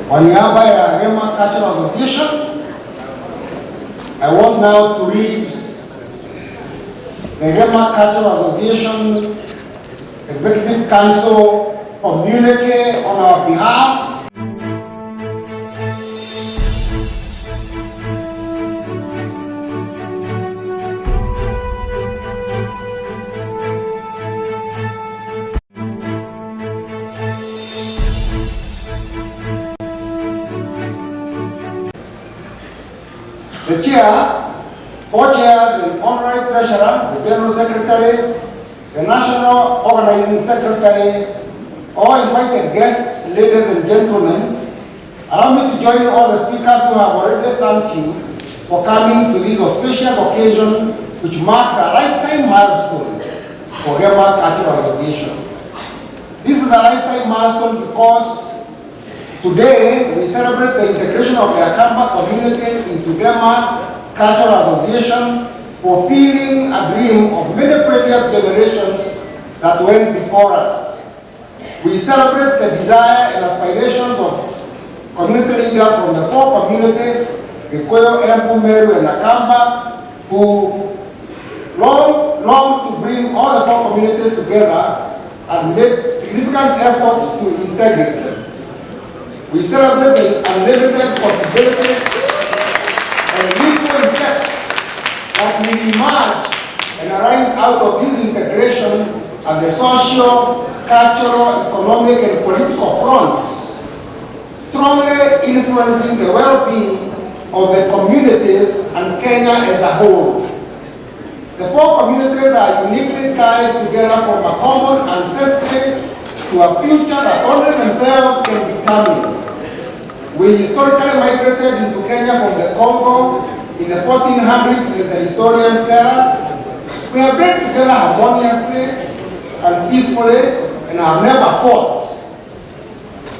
On niaba ya GEMA Cultural Association, I want now to read the GEMA Cultural Association Executive Council communique on our behalf. The Chair, Co-Chairs and Honorary Treasurer, the General Secretary, the National Organizing Secretary, all invited guests, ladies and gentlemen, allow me to join all the speakers who have already thanked you for coming to this auspicious occasion which marks a lifetime milestone for GEMA Cultural Association. This is a lifetime milestone because today we celebrate the integration of the Akamba community into GEMA Cultural Association, fulfilling a dream of many previous generations that went before us. We celebrate the desire and aspirations of community leaders from the four communities, Gikuyu, Embu, Meru, and Akamba, who long to bring all the four communities together and make significant efforts to integrate them. We celebrate the unlimited possibilities and mutual effects that will emerge and arise out of this integration at the social, cultural, economic, and political fronts, strongly influencing the well-being of the communities and Kenya as a whole. The four communities are uniquely tied together from a common ancestry to a future that only themselves can determine. We historically migrated into Kenya from the Congo in the 1400s, as the historians tell us. We have lived together harmoniously and peacefully and have never fought.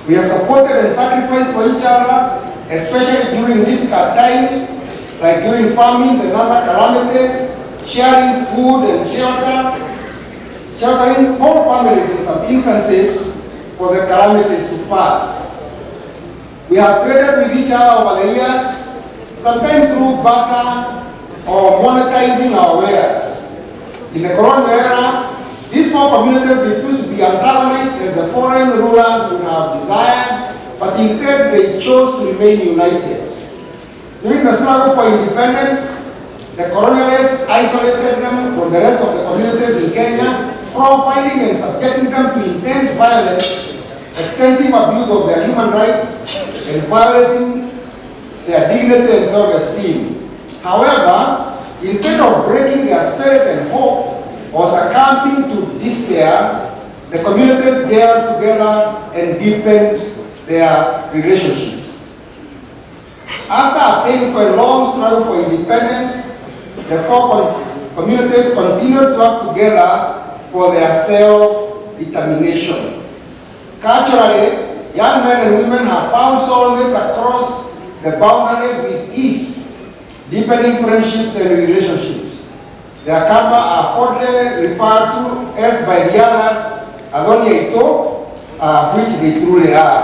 We have supported and sacrificed for each other, especially during difficult times, like during famines and other calamities, sharing food and sheltering whole families in some instances for the calamities to pass. We have traded with each other over the years, sometimes through barter or monetizing our wares. In the colonial era, these four communities refused to be antagonized as the foreign rulers would have desired, but instead they chose to remain united. During the struggle for independence, the colonialists isolated them from the rest of the communities in Kenya, profiling and subjecting them to intense violence, extensive abuse of their human rights, and violating their dignity and self-esteem. However, instead of breaking their spirit and hope or succumbing to despair, the communities gathered together and deepened their relationships. After a painful and long struggle for independence, the four communities continued to work together for their self-determination. Culturally, young men and women have found soulmates across the boundaries with ease, deepening friendships and relationships. The Akamba are fondly referred to as by the others Adonyaito, which they truly are.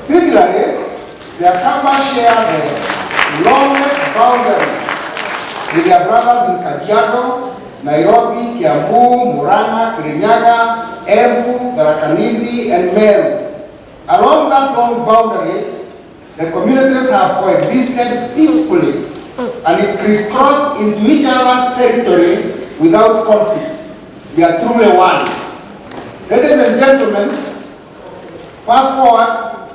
Similarly, the Akamba share the longest boundary with their brothers in Kajiado, Nairobi, Kiambu, Murang'a, Kirinyaga, Embu, Tharaka Nithi, and Meru. Along that long boundary, the communities have coexisted peacefully and it crisscrossed into each other's territory without conflict. We are truly one. Ladies and gentlemen, fast forward,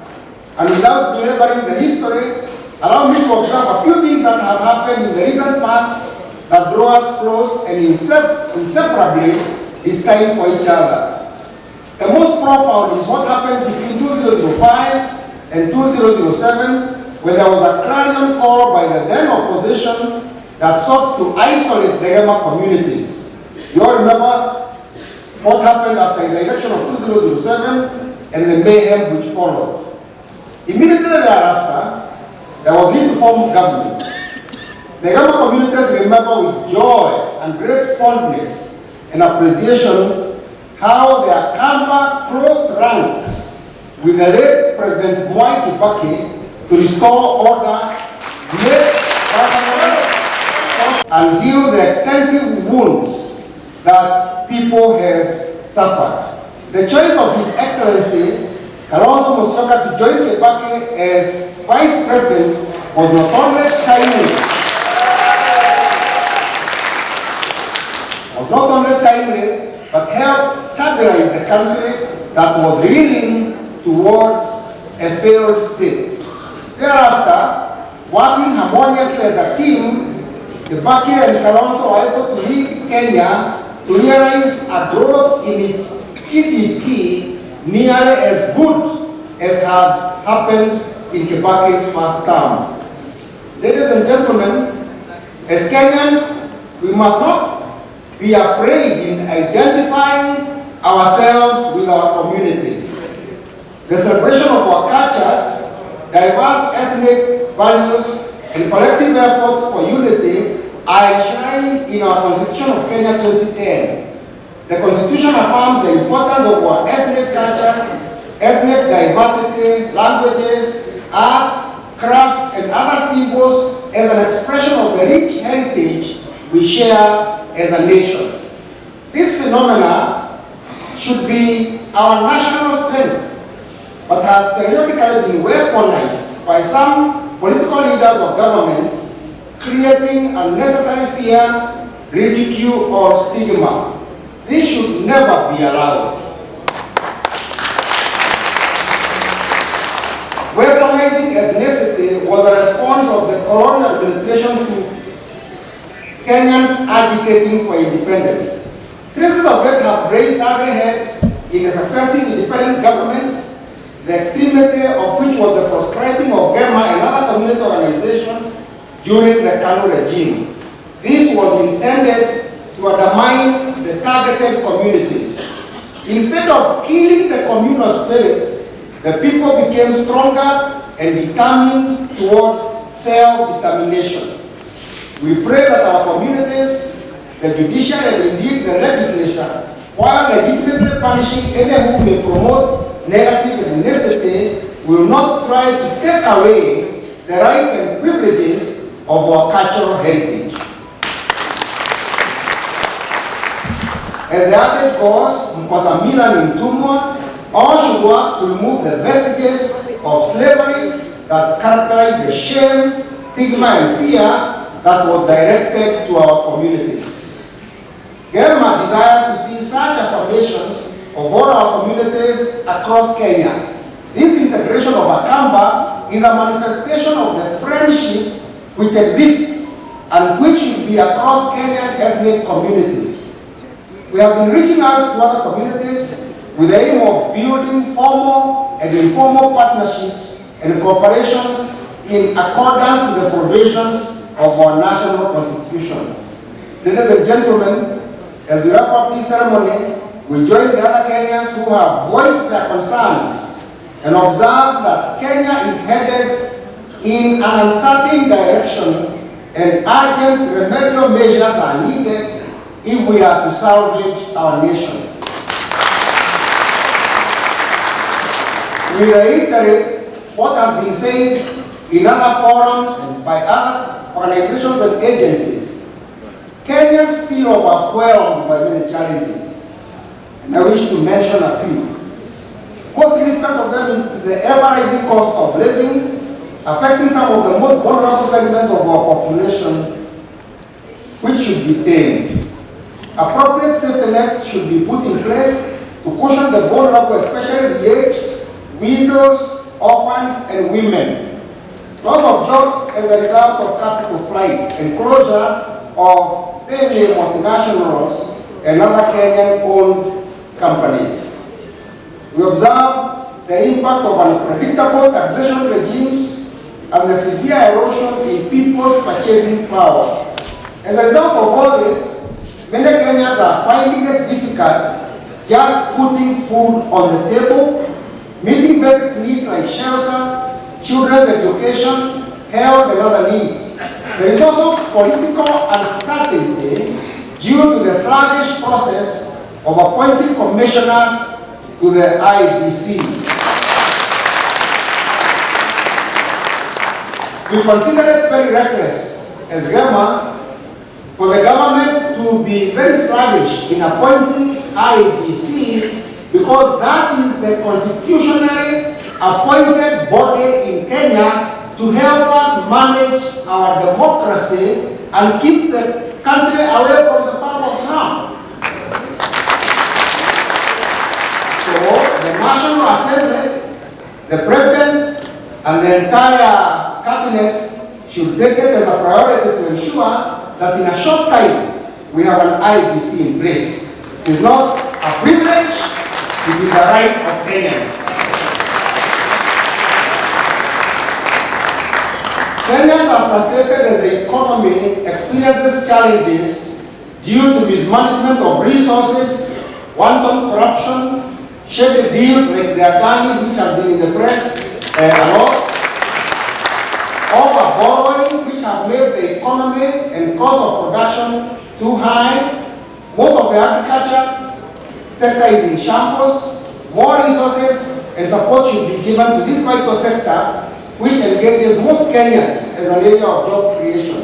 and without belaboring the history, allow me to observe a few things that have happened in the recent past that draw us close and inseparably is time for each other. The most profound is what happened between 2005 and 2007 when there was a clarion call by the then opposition that sought to isolate the GEMA communities. You all remember what happened after the election of 2007 and the mayhem which followed. Immediately thereafter, there was need to form government. The GEMA communities remember with joy and great fondness and appreciation how the Akamba closed ranks with the late President Mwai Kibaki to restore order, make governance, and heal the extensive wounds that people have suffered. The choice of His Excellency Kalonzo Musyoka to join Kibaki as Vice President was not only timely, but helped stabilize the country that was reeling towards a failed state. Thereafter, working harmoniously as a team, Kibaki and Kalonzo were able to lead Kenya to realize a growth in its GDP nearly as good as had happened in Kibaki's first term. Ladies and gentlemen, as Kenyans, we must not be afraid in identifying ourselves with our communities. The celebration of our cultures, diverse ethnic values, and collective efforts for unity are enshrined in our Constitution of Kenya 2010. The Constitution affirms the importance of our ethnic cultures, ethnic diversity, languages, art, crafts, and other symbols as an expression of the rich heritage we share as a nation. This phenomena should be our national strength, but has periodically been weaponized by some political leaders of governments, creating unnecessary fear, ridicule, or stigma. This should never be allowed. Weaponizing ethnicity was a response of the colonial administration to Kenyans agitating for independence. Traces of it have raised ugly head in the successive independent governments, the extremity of which was the proscribing of GEMA and other community organizations during the Kanu regime. This was intended to undermine the targeted communities. Instead of killing the communal spirit, the people became stronger and determined towards self-determination. We pray that our communities, the judiciary, and indeed the legislature, while legitimately punishing any who may promote negative ethnicity, will not try to take away the rights and privileges of our cultural heritage. As the adage goes, Mkosamila Nintumwa, all should work to remove the vestiges of slavery that characterize the shame, stigma, and fear that was directed to our communities. GEMA desires to see such affirmations of all our communities across Kenya. This integration of Akamba is a manifestation of the friendship which exists and which should be across Kenyan ethnic communities. We have been reaching out to other communities with the aim of building formal and informal partnerships and cooperations in accordance with the provisions of our national constitution. Ladies and gentlemen, as we wrap up this ceremony, we join the other Kenyans who have voiced their concerns and observe that Kenya is headed in an uncertain direction and urgent remedial measures are needed if we are to salvage our nation. We reiterate what has been said in other forums and by other organizations and agencies. Kenyans feel overwhelmed by many challenges, and I wish to mention a few. Most significant of them is the ever-rising cost of living, affecting some of the most vulnerable segments of our population, which should be tamed. Appropriate safety nets should be put in place to cushion the vulnerable, especially the aged, widows, orphans, and women. Loss of jobs as a result of capital flight and closure of many multinationals and other Kenyan-owned companies. We observe the impact of unpredictable taxation regimes and the severe erosion in people's purchasing power. As a result of all this, many Kenyans are finding it difficult just putting food on the table, meeting basic needs like shelter, children's education, health, and other needs. There is also political uncertainty due to the sluggish process of appointing commissioners to the IBC. We consider it very reckless as GEMA for the government to be very sluggish in appointing IEBC, because that is the constitutionally appointed body in Kenya to help us manage our democracy and keep the country away from the power of harm. So the National Assembly, the President, and the entire Cabinet should take it as a priority to ensure that in a short time we have an IEBC in place. It is not a privilege, it is a right of Kenyans. Kenyans are frustrated as the economy experiences challenges due to mismanagement of resources, wanton corruption, shady deals like the Adani, which has been in the press a lot, over borrowing, which have made the economy and cost of production too high. Most of the agriculture sector is in shambles. More resources and support should be given to this vital sector, which engages most Kenyans as an area of job creation.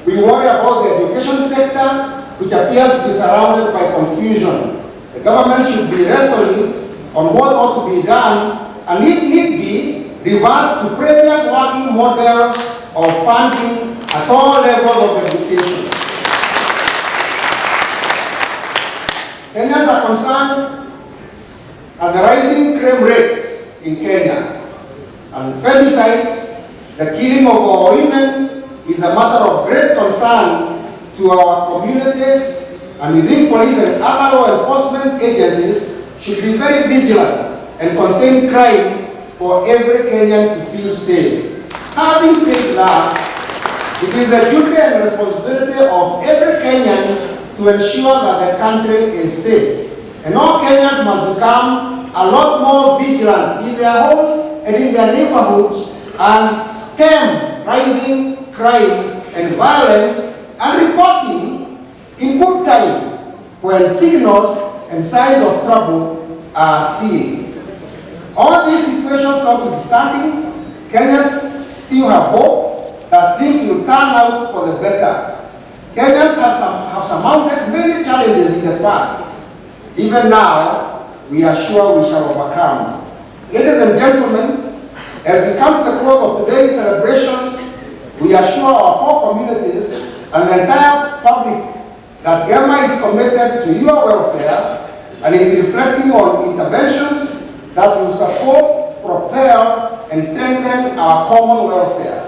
We worry about the education sector, which appears to be surrounded by confusion. The government should be resolute on what ought to be done, and if need be, revert to previous working models of funding at all levels of education. Kenyans are concerned at the rising crime rates in Kenya. And femicide, the killing of our women, is a matter of great concern to our communities, and within police and other law enforcement agencies should be very vigilant and contain crime for every Kenyan to feel safe. Having said that, it is the duty and responsibility of every Kenyan to ensure that the country is safe. And all Kenyans must become a lot more vigilant in their homes and in their neighborhoods and stem rising crime and violence, and reporting in good time when signals and signs of trouble are seen. All these situations notwithstanding, Kenyans still have hope that things will turn out for the better. Kenyans have surmounted many challenges in the past. Even now, we are sure we shall overcome. Ladies and gentlemen, as we come to the close of today's celebrations, we assure our four communities and the entire public that GEMA is committed to your welfare and is reflecting on interventions that will support, propel, and strengthen our common welfare.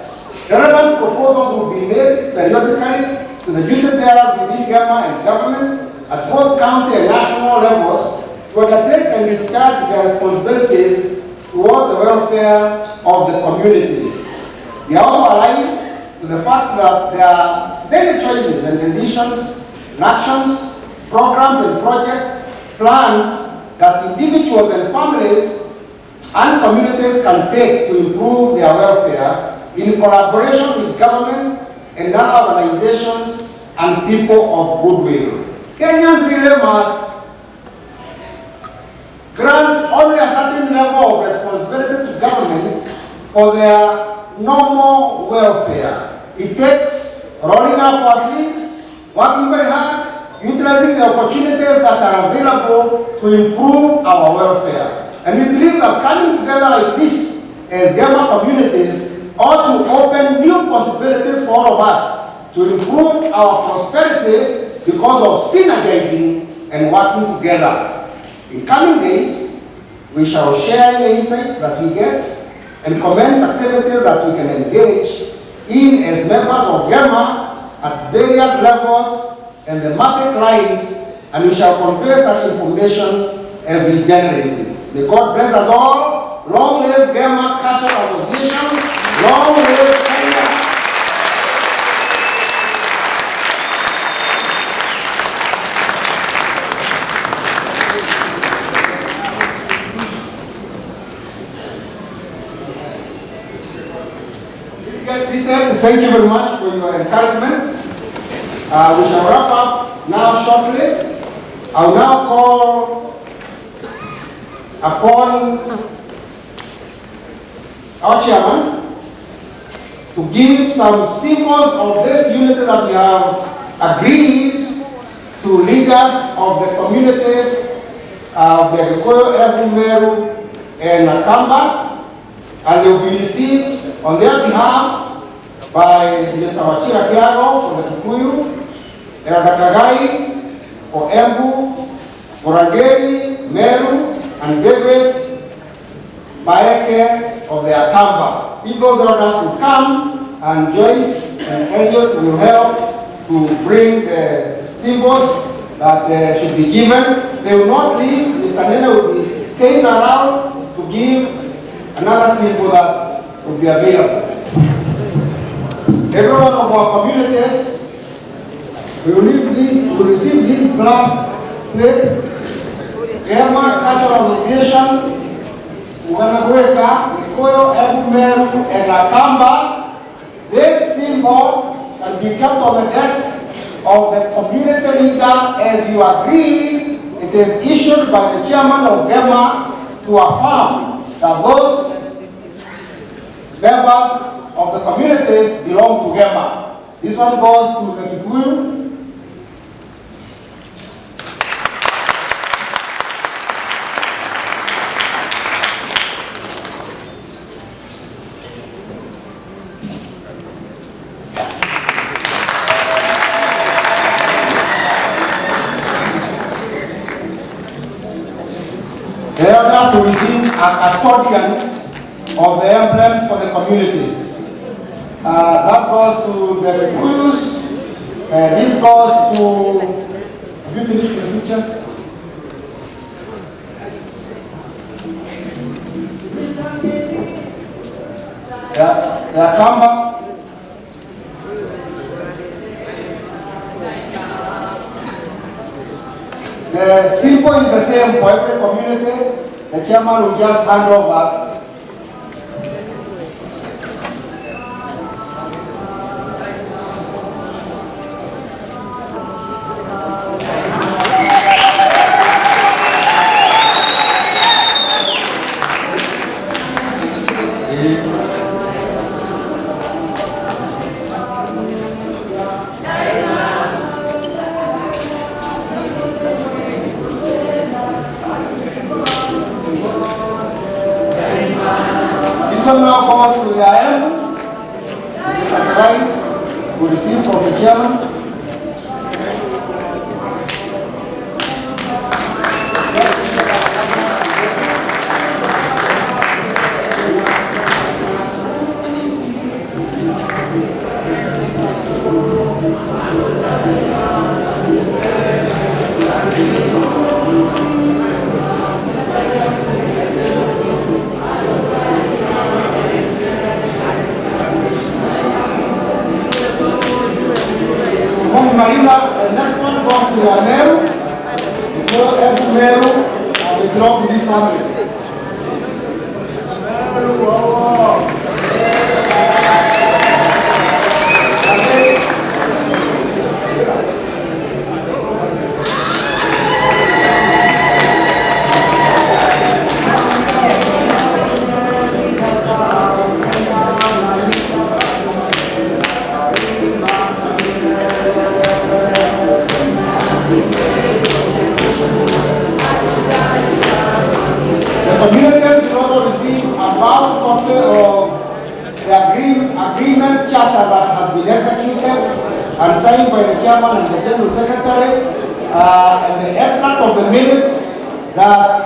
Relevant proposals will be made periodically to the duty bearers within GEMA and government at both county and national levels to undertake and discharge their responsibilities towards the welfare of the communities. We are also alive to the fact that there are many choices and decisions, and actions, programs and projects, plans that individuals and families and communities can take to improve their welfare in collaboration with government and other organizations and people of goodwill. Kenyans really must grant only a certain level of responsibility to government for their normal welfare. It takes rolling up our sleeves, working very hard, utilizing the opportunities that are available to improve our welfare. And we believe that coming together like this as GEMA communities ought to open new possibilities for all of us to improve our prosperity because of synergizing and working together. In coming days, we shall share any insights that we get and commence activities that we can engage in as members of GEMA at various levels and the market lines, and we shall convey such information as we generate it. May God bless us all. Long live GEMA Cultural Association. Long live Kenya. Please get seated. Thank you very much for your encouragement. We shall wrap up now shortly. I will now call upon our chairman, to give some symbols of this unity that we have agreed to leaders of the communities of the Gikuyu, Embu, Meru, and Nakamba, and they will be received on their behalf by Mr. Wachira Kiago for the Kikuyu, Elder Kagai for Embu, Morangeri, Meru, and Davis Maeke of the Akamba. If those others will come, and Joyce and Elliot will help to bring the symbols that should be given. They will not leave. Mr. Nene will be staying around to give another symbol that will be available. Every one of our communities will receive this glass plate. GEMA Cultural Association, Uganagweka, Gikuyu, Embu, Meru, and Akamba. This symbol can be kept on the desk of the community leader as you agree. It is issued by the chairman of GEMA to affirm that those members of the communities belong to GEMA. This one goes to the Kikuyu. The elders will receive as custodians of the emblems for the communities. That goes to the Kikuyus. This goes to. Have you finished the pictures? The Akamba. The symbol is the same for every community. The chairman will just hand over. This one now goes to the IM. Mr. Kai will receive from the chairman. Marisa, the next one goes to the Meru. Every Meru, they belong to this family. The communities will also receive a bound copy of the agreement charter that has been executed and signed by the chairman and the general secretary, and the extract of the minutes that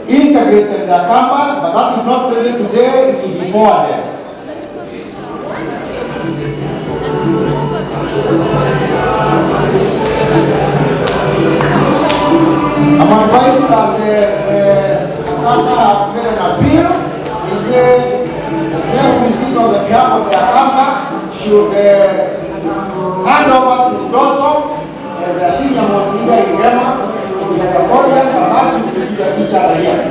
integrated the Akamba, but that is not ready today, it will be forwarded. I'm advised that the Akamba have made an appeal. They say the care received on the behalf of the Akamba should hand over to the daughter as the senior most leader in GEMA to be the custodian, but that should be to each other here.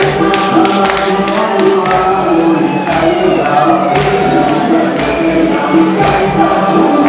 Thank you.